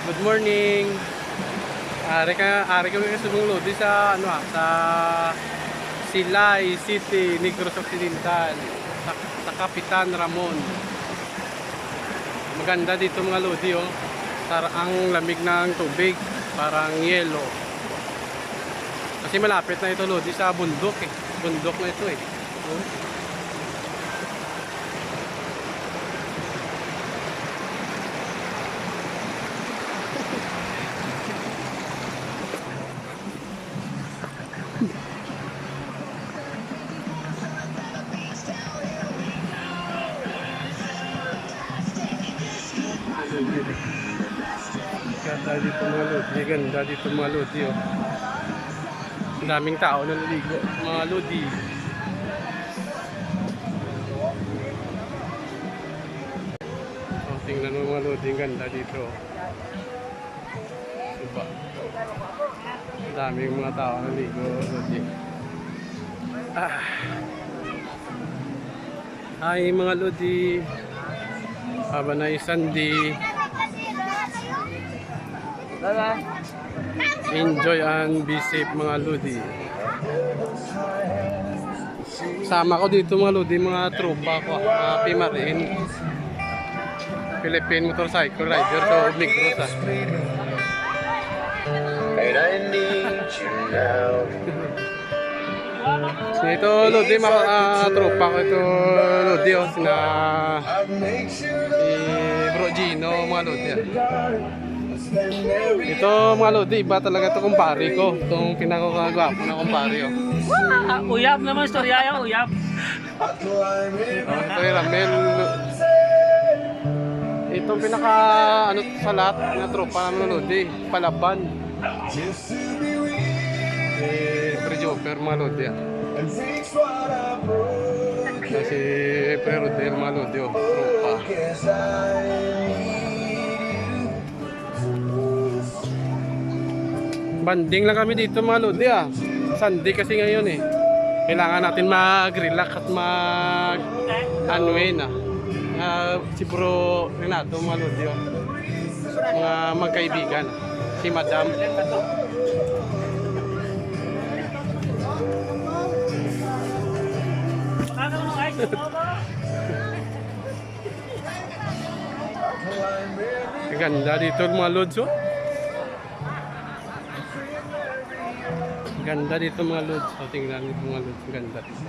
Good morning. Ari kami kasunong lodi sa sa Silay City, Negros Occidental, sa Kapitan Ramon. Maganda dito mga lodi oh. Ang lamig ng tubig, parang yelo. Kasi malapit na ito lodi sa bundok eh. Bundok na ito eh. Oh. Ganda dito mga lodi, ganda dito mga lodi oh. Ang daming tao na naligo mga lodi. Oh, tingnan mo mga lodi, ganda dito. Diba? Ang daming mga tao na naligo lodi. Hi mga lodi. Have a nice Sunday. Enjoy and be safe mga lodi. Sama ko dito mga lodi, mga tropa ko, mga Pimarin, Philippine Motorcycle Rider sa Negros ah. And I need you now. Ito lodi, mga tropa ko ito lodi oh, sina Bro Gino mga lodi ah. Ito mga lodi, iba talaga ito kumpare ko. Itong pinakagwapo na kumpare oh. Uyab naman, storya yung uyab. Ito yung Ramel. Itong pinaka ano sa lahat na tropa namin lodi, Palaban. Pre-jumper mga lodi ah. Kasi pre-rodel mga lodi oh, tropa. Banding lang kami dito mga lodi ah. Sunday kasi ngayon eh. Kailangan natin mag-relax at mag-anuin ah. Si Bro Renato mga lodi oh. Mga magkaibigan. Si Madam. Ganda dito mga lods oh. Ganda dito mga lods. So, tingnan dito mga lods. Ganda dito.